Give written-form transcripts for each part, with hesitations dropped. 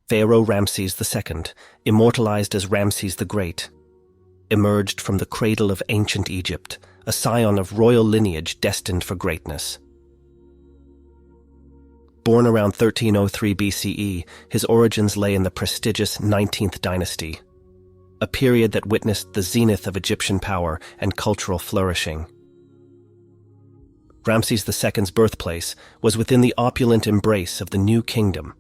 Pharaoh Ramses II, immortalized as Ramses the Great, emerged from the cradle of ancient Egypt, a scion of royal lineage destined for greatness. Born around 1303 BCE, his origins lay in the prestigious 19th dynasty, a period that witnessed the zenith of Egyptian power and cultural flourishing. Ramses II's birthplace was within the opulent embrace of the New Kingdom,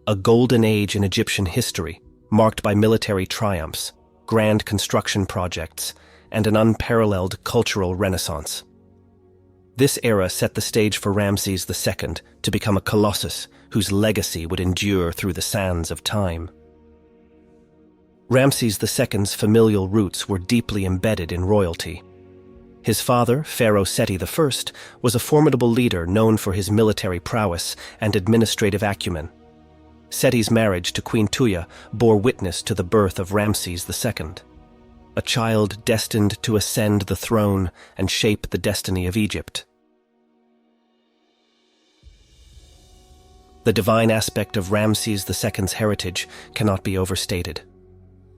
a golden age in Egyptian history marked by military triumphs, grand construction projects, and an unparalleled cultural renaissance. This era set the stage for Ramses II to become a colossus whose legacy would endure through the sands of time. Ramses II's familial roots were deeply embedded in royalty. His father, Pharaoh Seti I, was a formidable leader known for his military prowess and administrative acumen. Seti's marriage to Queen Tuya bore witness to the birth of Ramses II, a child destined to ascend the throne and shape the destiny of Egypt. The divine aspect of Ramses II's heritage cannot be overstated.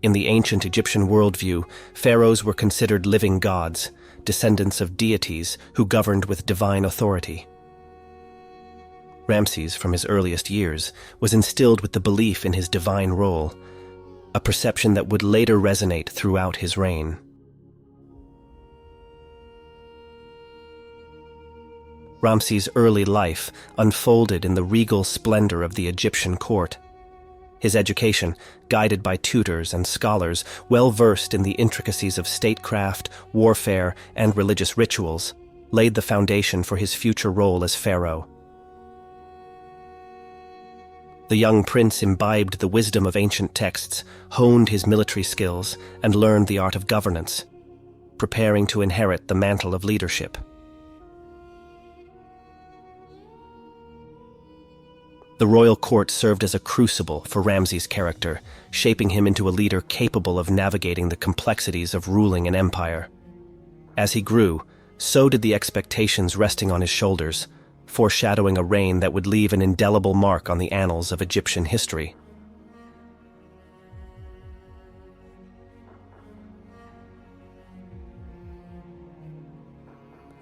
In the ancient Egyptian worldview, pharaohs were considered living gods, descendants of deities who governed with divine authority. Ramses, from his earliest years, was instilled with the belief in his divine role, a perception that would later resonate throughout his reign. Ramses' early life unfolded in the regal splendor of the Egyptian court. His education, guided by tutors and scholars well versed in the intricacies of statecraft, warfare, and religious rituals, laid the foundation for his future role as pharaoh. The young prince imbibed the wisdom of ancient texts, honed his military skills, and learned the art of governance, preparing to inherit the mantle of leadership. The royal court served as a crucible for Ramses' character, shaping him into a leader capable of navigating the complexities of ruling an empire. As he grew, so did the expectations resting on his shoulders, foreshadowing a reign that would leave an indelible mark on the annals of Egyptian history.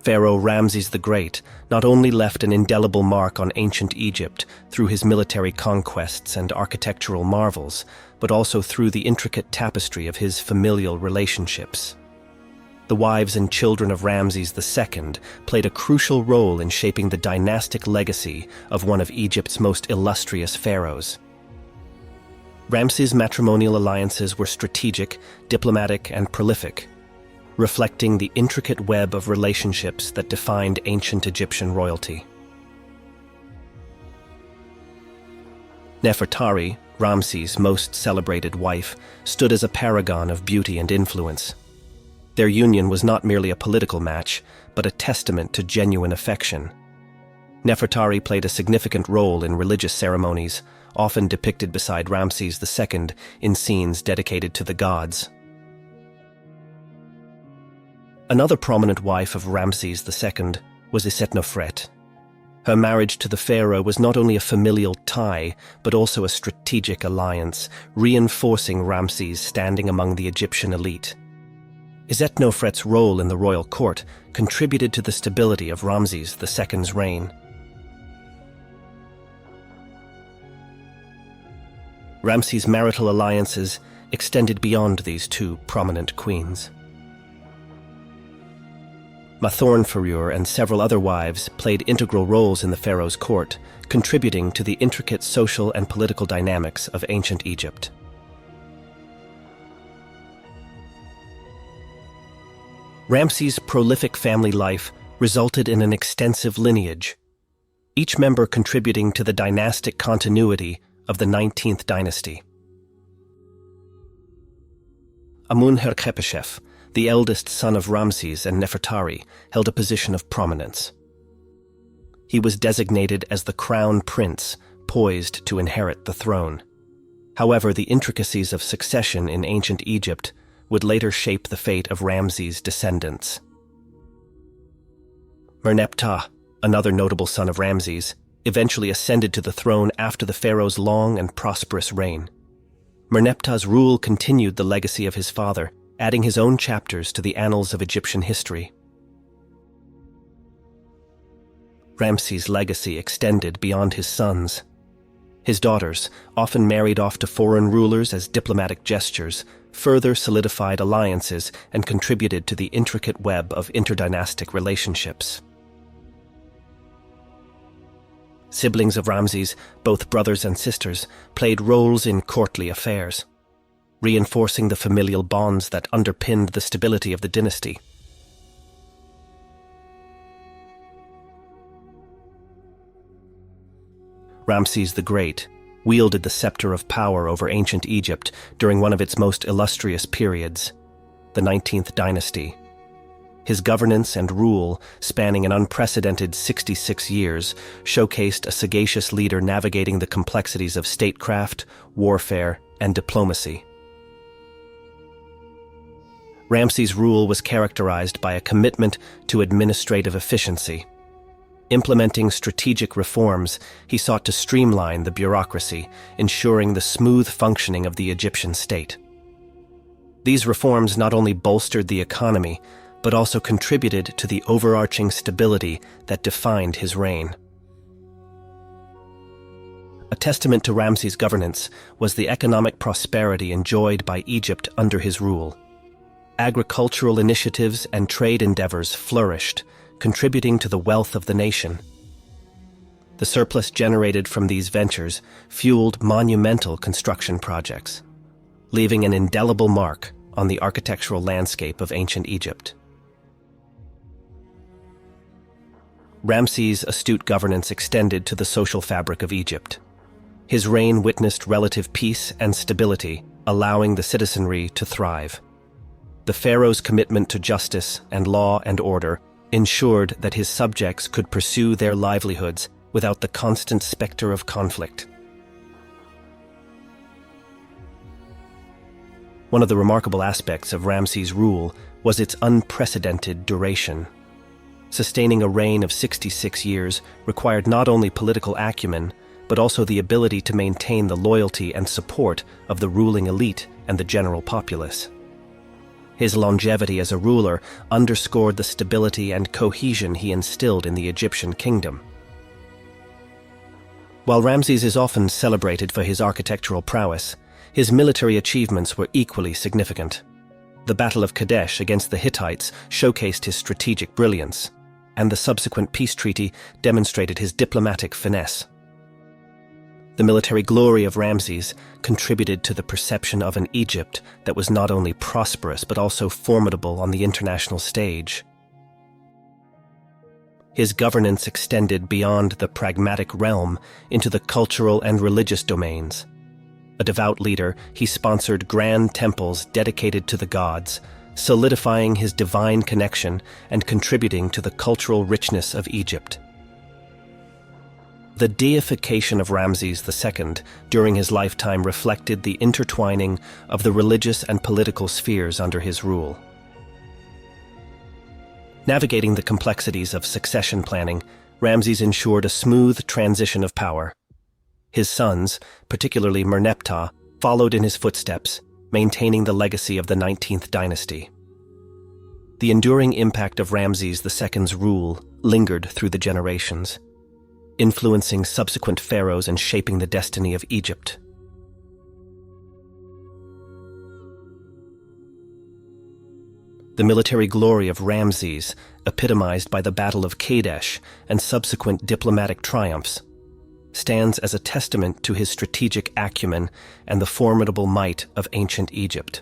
Pharaoh Ramses the Great not only left an indelible mark on ancient Egypt through his military conquests and architectural marvels, but also through the intricate tapestry of his familial relationships. The wives and children of Ramses II played a crucial role in shaping the dynastic legacy of one of Egypt's most illustrious pharaohs. Ramses' matrimonial alliances were strategic, diplomatic, and prolific, reflecting the intricate web of relationships that defined ancient Egyptian royalty. Nefertari, Ramses' most celebrated wife, stood as a paragon of beauty and influence. Their union was not merely a political match, but a testament to genuine affection. Nefertari played a significant role in religious ceremonies, often depicted beside Ramses II in scenes dedicated to the gods. Another prominent wife of Ramses II was Isetnofret. Her marriage to the pharaoh was not only a familial tie, but also a strategic alliance, reinforcing Ramses' standing among the Egyptian elite. Isetnofret's role in the royal court contributed to the stability of Ramses II's reign. Ramses' marital alliances extended beyond these two prominent queens. Mathornferur and several other wives played integral roles in the pharaoh's court, contributing to the intricate social and political dynamics of ancient Egypt. Ramses' prolific family life resulted in an extensive lineage, each member contributing to the dynastic continuity of the 19th dynasty. Amun-Herkhepeshef, the eldest son of Ramses and Nefertari, held a position of prominence. He was designated as the crown prince, poised to inherit the throne. However, the intricacies of succession in ancient Egypt would later shape the fate of Ramses' descendants. Merneptah, another notable son of Ramses, eventually ascended to the throne after the pharaoh's long and prosperous reign. Merneptah's rule continued the legacy of his father, adding his own chapters to the annals of Egyptian history. Ramses' legacy extended beyond his sons. His daughters, often married off to foreign rulers as diplomatic gestures, further solidified alliances and contributed to the intricate web of interdynastic relationships. Siblings of Ramses, both brothers and sisters, played roles in courtly affairs, reinforcing the familial bonds that underpinned the stability of the dynasty. Ramses the Great wielded the scepter of power over ancient Egypt during one of its most illustrious periods, the 19th dynasty. His governance and rule, spanning an unprecedented 66 years, showcased a sagacious leader navigating the complexities of statecraft, warfare, and diplomacy. Ramses' rule was characterized by a commitment to administrative efficiency. Implementing strategic reforms, he sought to streamline the bureaucracy, ensuring the smooth functioning of the Egyptian state. These reforms not only bolstered the economy, but also contributed to the overarching stability that defined his reign. A testament to Ramses' governance was the economic prosperity enjoyed by Egypt under his rule. Agricultural initiatives and trade endeavors flourished, contributing to the wealth of the nation. The surplus generated from these ventures fueled monumental construction projects, leaving an indelible mark on the architectural landscape of ancient Egypt. Ramses' astute governance extended to the social fabric of Egypt. His reign witnessed relative peace and stability, allowing the citizenry to thrive. The pharaoh's commitment to justice and law and order ensured that his subjects could pursue their livelihoods without the constant specter of conflict. One of the remarkable aspects of Ramses' rule was its unprecedented duration. Sustaining a reign of 66 years required not only political acumen, but also the ability to maintain the loyalty and support of the ruling elite and the general populace. His longevity as a ruler underscored the stability and cohesion he instilled in the Egyptian kingdom. While Ramses is often celebrated for his architectural prowess, his military achievements were equally significant. The Battle of Kadesh against the Hittites showcased his strategic brilliance, and the subsequent peace treaty demonstrated his diplomatic finesse. The military glory of Ramses contributed to the perception of an Egypt that was not only prosperous but also formidable on the international stage. His governance extended beyond the pragmatic realm into the cultural and religious domains. A devout leader, he sponsored grand temples dedicated to the gods, solidifying his divine connection and contributing to the cultural richness of Egypt. The deification of Ramses II during his lifetime reflected the intertwining of the religious and political spheres under his rule. Navigating the complexities of succession planning, Ramses ensured a smooth transition of power. His sons, particularly Merneptah, followed in his footsteps, maintaining the legacy of the 19th dynasty. The enduring impact of Ramses II's rule lingered through the generations, influencing subsequent pharaohs and shaping the destiny of Egypt. The military glory of Ramses, epitomized by the Battle of Kadesh and subsequent diplomatic triumphs, stands as a testament to his strategic acumen and the formidable might of ancient Egypt.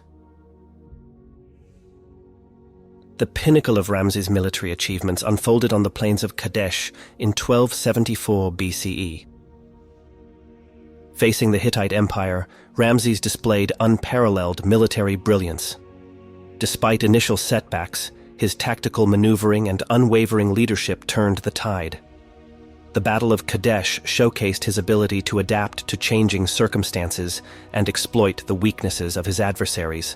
The pinnacle of Ramses' military achievements unfolded on the plains of Kadesh in 1274 BCE. Facing the Hittite Empire, Ramses displayed unparalleled military brilliance. Despite initial setbacks, his tactical maneuvering and unwavering leadership turned the tide. The Battle of Kadesh showcased his ability to adapt to changing circumstances and exploit the weaknesses of his adversaries.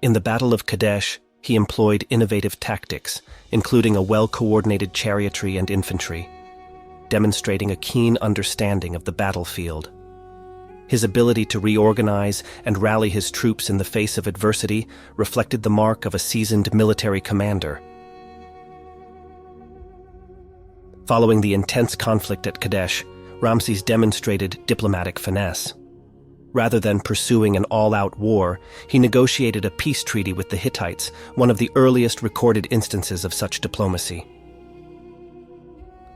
In the Battle of Kadesh, He employed innovative tactics, including a well-coordinated chariotry and infantry, demonstrating a keen understanding of the battlefield. His ability to reorganize and rally his troops in the face of adversity reflected the mark of a seasoned military commander. Following the intense conflict at Kadesh, Ramses demonstrated diplomatic finesse. Rather than pursuing an all-out war, he negotiated a peace treaty with the Hittites, one of the earliest recorded instances of such diplomacy.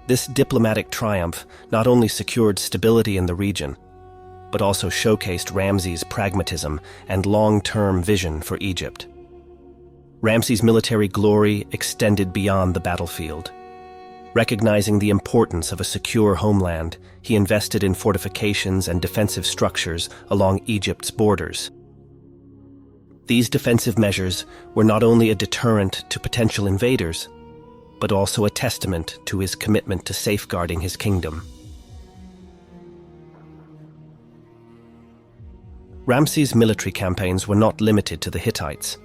This diplomatic triumph not only secured stability in the region, but also showcased Ramses' pragmatism and long-term vision for Egypt. Ramses' military glory extended beyond the battlefield. Recognizing the importance of a secure homeland, he invested in fortifications and defensive structures along Egypt's borders. These defensive measures were not only a deterrent to potential invaders, but also a testament to his commitment to safeguarding his kingdom. Ramses' military campaigns were not limited to the Hittites.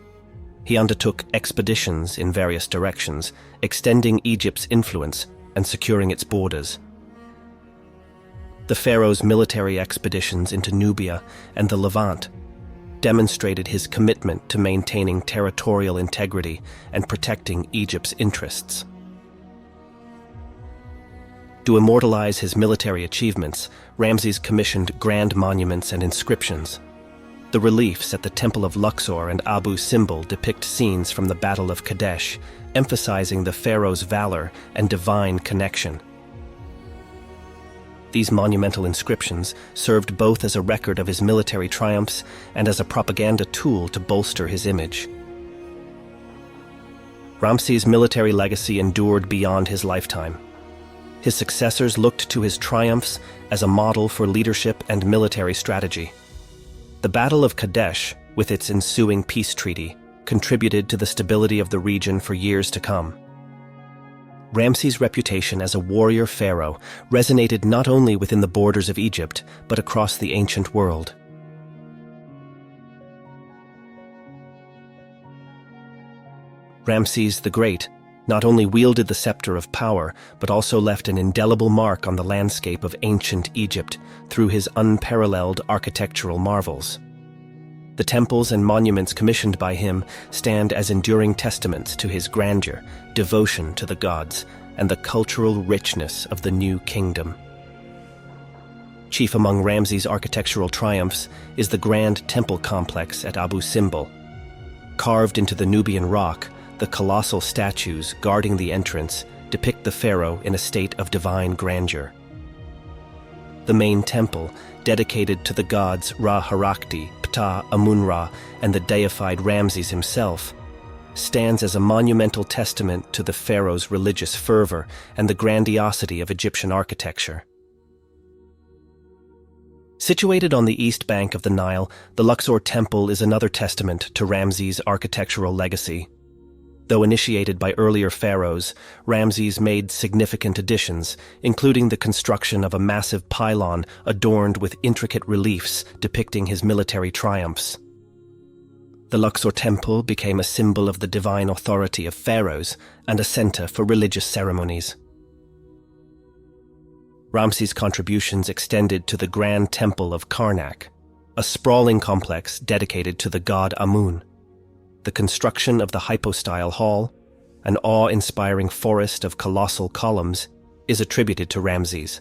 He undertook expeditions in various directions, extending Egypt's influence and securing its borders. The pharaoh's military expeditions into Nubia and the Levant demonstrated his commitment to maintaining territorial integrity and protecting Egypt's interests. To immortalize his military achievements, Ramses commissioned grand monuments and inscriptions. The reliefs at the Temple of Luxor and Abu Simbel depict scenes from the Battle of Kadesh, emphasizing the pharaoh's valor and divine connection. These monumental inscriptions served both as a record of his military triumphs and as a propaganda tool to bolster his image. Ramses' military legacy endured beyond his lifetime. His successors looked to his triumphs as a model for leadership and military strategy. The Battle of Kadesh, with its ensuing peace treaty, contributed to the stability of the region for years to come. Ramses' reputation as a warrior pharaoh resonated not only within the borders of Egypt, but across the ancient world. Ramses the Great not only wielded the scepter of power, but also left an indelible mark on the landscape of ancient Egypt through his unparalleled architectural marvels. The temples and monuments commissioned by him stand as enduring testaments to his grandeur, devotion to the gods, and the cultural richness of the new kingdom. Chief among Ramses' architectural triumphs is the grand temple complex at Abu Simbel. Carved into the Nubian rock, the colossal statues guarding the entrance depict the pharaoh in a state of divine grandeur. The main temple, dedicated to the gods Ra-Harakti, Ptah, Amun-Ra, and the deified Ramses himself, stands as a monumental testament to the pharaoh's religious fervor and the grandiosity of Egyptian architecture. Situated on the east bank of the Nile, the Luxor Temple is another testament to Ramses' architectural legacy. Though initiated by earlier pharaohs, Ramses made significant additions, including the construction of a massive pylon adorned with intricate reliefs depicting his military triumphs. The Luxor Temple became a symbol of the divine authority of pharaohs and a center for religious ceremonies. Ramses' contributions extended to the Grand Temple of Karnak, a sprawling complex dedicated to the god Amun. The construction of the hypostyle hall, an awe-inspiring forest of colossal columns, is attributed to Ramses.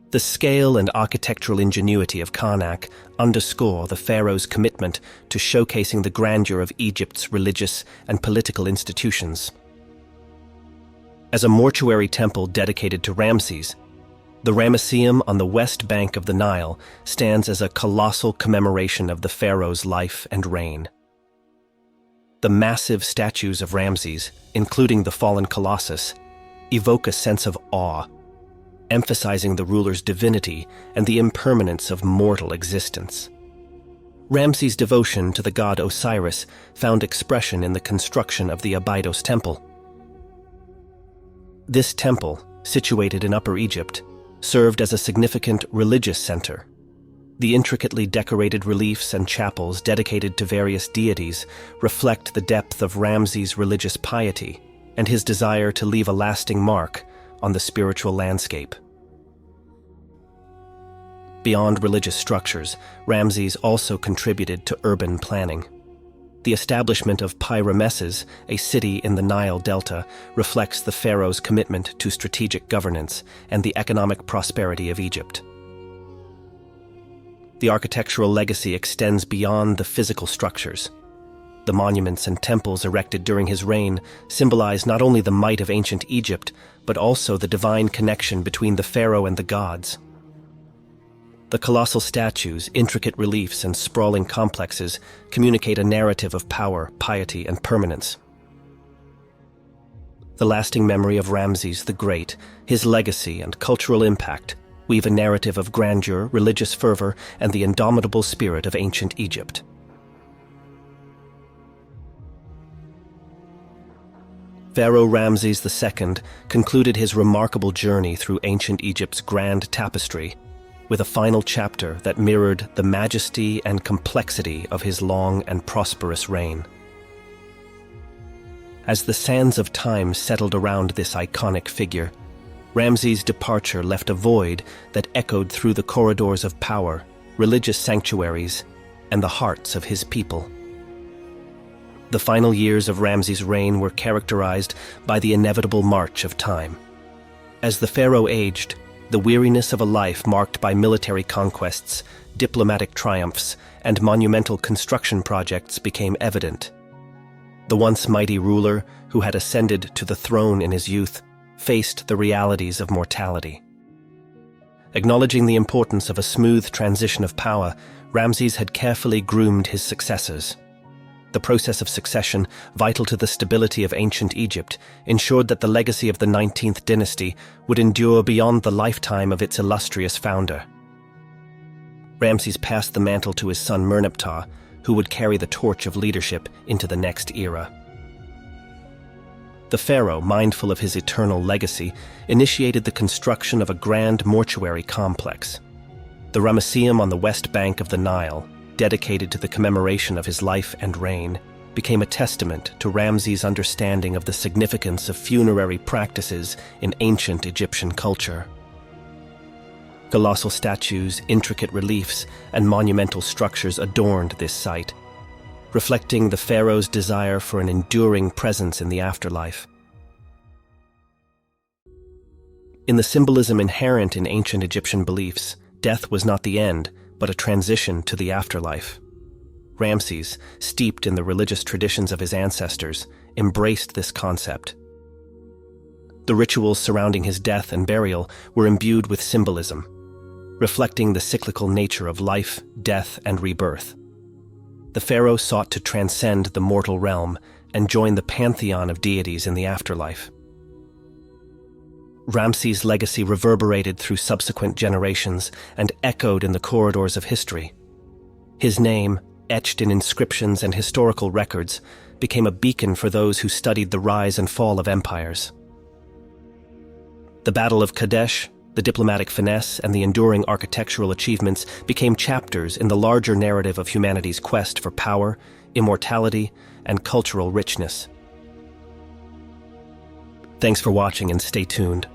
The scale and architectural ingenuity of Karnak underscore the pharaoh's commitment to showcasing the grandeur of Egypt's religious and political institutions. As a mortuary temple dedicated to Ramses, the Ramesseum on the west bank of the Nile stands as a colossal commemoration of the pharaoh's life and reign. The massive statues of Ramses, including the fallen Colossus, evoke a sense of awe, emphasizing the ruler's divinity and the impermanence of mortal existence. Ramses' devotion to the god Osiris found expression in the construction of the Abydos Temple. This temple, situated in Upper Egypt, served as a significant religious center. The intricately decorated reliefs and chapels dedicated to various deities reflect the depth of Ramses' religious piety and his desire to leave a lasting mark on the spiritual landscape. Beyond religious structures, Ramses also contributed to urban planning. The establishment of Pi-Ramesses, a city in the Nile Delta, reflects the pharaoh's commitment to strategic governance and the economic prosperity of Egypt. The architectural legacy extends beyond the physical structures. The monuments and temples erected during his reign symbolize not only the might of ancient Egypt, but also the divine connection between the pharaoh and the gods. The colossal statues, intricate reliefs, and sprawling complexes communicate a narrative of power, piety, and permanence. The lasting memory of Ramses the Great, his legacy and cultural impact, weave a narrative of grandeur, religious fervor, and the indomitable spirit of ancient Egypt. Pharaoh Ramses II concluded his remarkable journey through ancient Egypt's grand tapestry with a final chapter that mirrored the majesty and complexity of his long and prosperous reign. As the sands of time settled around this iconic figure, Ramses' departure left a void that echoed through the corridors of power, religious sanctuaries, and the hearts of his people. The final years of Ramses' reign were characterized by the inevitable march of time. As the pharaoh aged, the weariness of a life marked by military conquests, diplomatic triumphs, and monumental construction projects became evident. The once mighty ruler, who had ascended to the throne in his youth, faced the realities of mortality. Acknowledging the importance of a smooth transition of power, Ramses had carefully groomed his successors. The process of succession, vital to the stability of ancient Egypt, ensured that the legacy of the 19th dynasty would endure beyond the lifetime of its illustrious founder. Ramses passed the mantle to his son Merneptah, who would carry the torch of leadership into the next era. The pharaoh, mindful of his eternal legacy, initiated the construction of a grand mortuary complex. The Ramesseum on the west bank of the Nile, dedicated to the commemoration of his life and reign, became a testament to Ramses' understanding of the significance of funerary practices in ancient Egyptian culture. Colossal statues, intricate reliefs, and monumental structures adorned this site, reflecting the pharaoh's desire for an enduring presence in the afterlife. In the symbolism inherent in ancient Egyptian beliefs, death was not the end, but a transition to the afterlife. Ramses, steeped in the religious traditions of his ancestors, embraced this concept. The rituals surrounding his death and burial were imbued with symbolism, reflecting the cyclical nature of life, death, and rebirth. The pharaoh sought to transcend the mortal realm and join the pantheon of deities in the afterlife. Ramses' legacy reverberated through subsequent generations and echoed in the corridors of history. His name, etched in inscriptions and historical records, became a beacon for those who studied the rise and fall of empires. The Battle of Kadesh, the diplomatic finesse, and the enduring architectural achievements became chapters in the larger narrative of humanity's quest for power, immortality, and cultural richness. Thanks for watching and stay tuned.